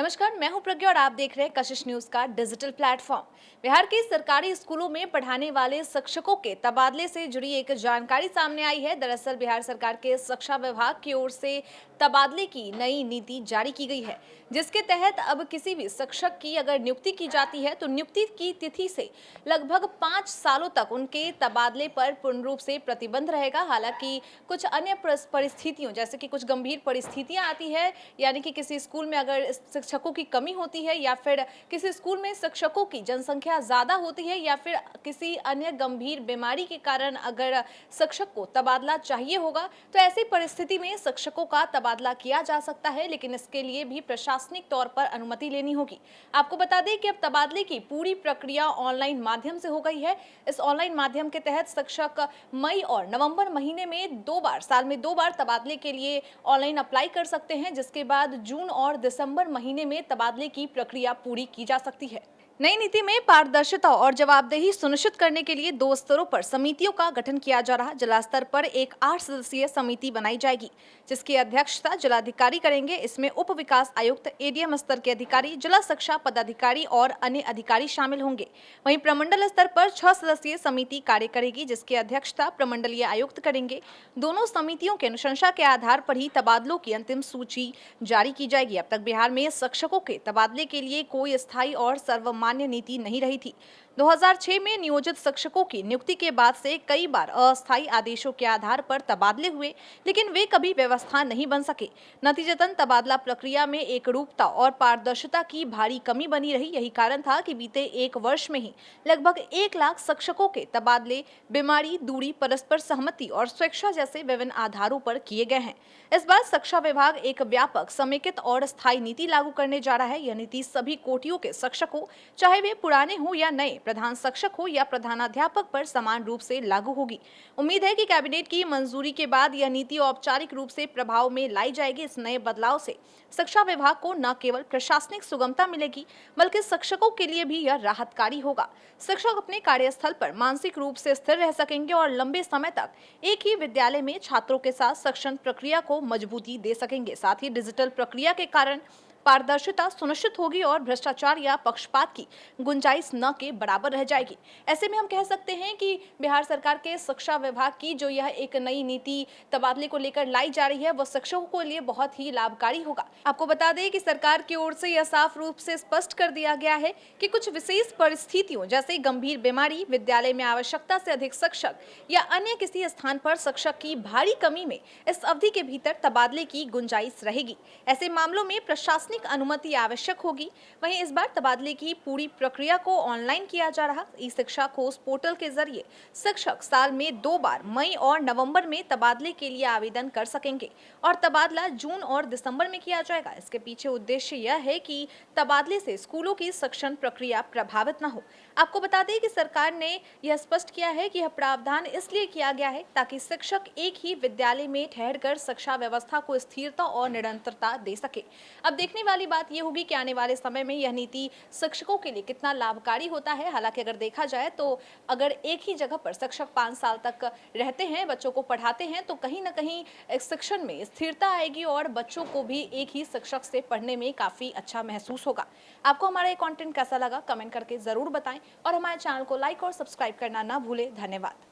नमस्कार, मैं हूं प्रज्ञा और आप देख रहे हैं कशिश न्यूज का डिजिटल प्लेटफॉर्म। बिहार के सरकारी स्कूलों में पढ़ाने वाले शिक्षकों के तबादले से जुड़ी एक जानकारी सामने आई है। दरअसल बिहार सरकार के शिक्षा विभाग की ओर से तबादले की नई नीति जारी की गई है, जिसके तहत अब किसी भी शिक्षक की अगर नियुक्ति की जाती है तो नियुक्ति की तिथि से लगभग 5 सालों तक उनके तबादले पर पूर्ण रूप से प्रतिबंध रहेगा। हालांकि कुछ अन्य परिस्थितियों जैसे कि कुछ गंभीर परिस्थितियां आती है, यानी कि किसी स्कूल में अगर शिक्षकों की कमी होती है या फिर किसी स्कूल में शिक्षकों की जनसंख्या ज्यादा होती है या फिर किसी अन्य गंभीर बीमारी के कारण अगर शिक्षक को तबादला चाहिए होगा, तो ऐसी परिस्थिति में शिक्षकों का तबादला किया जा सकता है, लेकिन इसके लिए भी प्रशासनिक तौर पर अनुमति लेनी होगी। आपको बता दें कि अब तबादले की पूरी प्रक्रिया ऑनलाइन माध्यम से हो गई है। इस ऑनलाइन माध्यम के तहत शिक्षक मई और नवंबर महीने में 2 बार, साल में 2 बार तबादले के लिए ऑनलाइन अप्लाई कर सकते हैं, जिसके बाद जून और दिसंबर महीने में तबादले की प्रक्रिया पूरी की जा सकती है। नई नीति में पारदर्शिता और जवाबदेही सुनिश्चित करने के लिए 2 स्तरों पर समितियों का गठन किया जा रहा है। जिला स्तर पर एक 8 सदस्यीय समिति बनाई जाएगी, जिसकी अध्यक्षता जिलाधिकारी करेंगे। इसमें उप विकास आयुक्त, एडीएम स्तर के अधिकारी, जिला शिक्षा पदाधिकारी और अन्य अधिकारी शामिल होंगे। वहीं प्रमंडल स्तर पर 6 सदस्यीय समिति कार्य करेगी, जिसकी अध्यक्षता प्रमंडलीय आयुक्त करेंगे। दोनों समितियों के अनुशंसा के आधार पर ही तबादलों की अंतिम सूची जारी की जाएगी। अब तक बिहार में शिक्षकों के तबादले के लिए कोई स्थायी और सर्वमान्य नीति नहीं रही थी। 2006 में नियोजित शिक्षकों की नियुक्ति के बाद से कई बार अस्थायी आदेशों के आधार पर तबादले हुए, लेकिन वे कभी व्यवस्था नहीं बन सके। नतीजतन तबादला प्रक्रिया में एकरूपता और पारदर्शिता की भारी कमी बनी रही। यही कारण था कि बीते 1 वर्ष में ही लगभग 1 लाख शिक्षकों के तबादले बीमारी, दूरी, परस्पर सहमति और स्वेच्छा जैसे विभिन्न आधारों पर किए गए हैं। इस बार शिक्षा विभाग एक व्यापक, समेकित और स्थायी नीति लागू करने जा रहा है। यह नीति सभी कोटियों के शिक्षकों, चाहे वे पुराने हो या नए, प्रधान शिक्षक हो या प्रधानाध्यापक, पर समान रूप से लागू होगी। उम्मीद है कि कैबिनेट की मंजूरी के बाद यह नीति औपचारिक रूप से प्रभाव में लाई जाएगी। इस नए बदलाव से शिक्षा विभाग को न केवल प्रशासनिक सुगमता मिलेगी, बल्कि शिक्षकों के लिए भी यह राहतकारी होगा। शिक्षक अपने कार्यस्थल पर मानसिक रूप से स्थिर रह सकेंगे और लंबे समय तक एक ही विद्यालय में छात्रों के साथ शिक्षण प्रक्रिया को मजबूती दे सकेंगे। साथ ही डिजिटल प्रक्रिया के कारण पारदर्शिता सुनिश्चित होगी और भ्रष्टाचार या पक्षपात की गुंजाइश न के बराबर रह जाएगी। ऐसे में हम कह सकते हैं कि बिहार सरकार के शिक्षा विभाग की जो यह एक नई नीति तबादले को लेकर लाई जा रही है, वह शिक्षकों के लिए बहुत ही लाभकारी होगा। आपको बता दें कि सरकार की ओर से यह साफ रूप से स्पष्ट कर दिया गया है कि कुछ विशेष परिस्थितियों जैसे गंभीर बीमारी, विद्यालय में आवश्यकता से अधिक शिक्षक या अन्य किसी स्थान पर शिक्षक की भारी कमी में इस अवधि के भीतर तबादले की गुंजाइश रहेगी। ऐसे मामलों में प्रशासनिक अनुमति आवश्यक होगी। वहीं इस बार तबादले की पूरी प्रक्रिया को ऑनलाइन किया जा रहा। ई शिक्षा कोष पोर्टल के जरिए शिक्षक साल में 2 बार, मई और नवंबर में तबादले के लिए आवेदन कर सकेंगे और तबादला जून और दिसंबर में किया जाएगा। इसके पीछे उद्देश्य यह है कि तबादले से स्कूलों की शिक्षण प्रक्रिया प्रभावित न हो। आपको बता दें कि सरकार ने यह स्पष्ट किया है कि यह प्रावधान इसलिए किया गया है ताकि शिक्षक एक ही विद्यालय में ठहरकर शिक्षा व्यवस्था को स्थिरता और निरंतरता दे सके। अब देखने वाली बात यह होगी कि आने वाले समय में यह नीति शिक्षकों के लिए कितना लाभकारी होता है। हालांकि अगर देखा जाए तो अगर एक ही जगह पर शिक्षक 5 साल तक रहते हैं, बच्चों को पढ़ाते हैं, तो कहीं ना कहीं शिक्षण में स्थिरता आएगी और बच्चों को भी एक ही शिक्षक से पढ़ने में काफी अच्छा महसूस होगा। आपको हमारा ये कंटेंट कैसा लगा, कमेंट करके जरूर बताएं और हमारे चैनल को लाइक और सब्सक्राइब करना ना भूलें। धन्यवाद।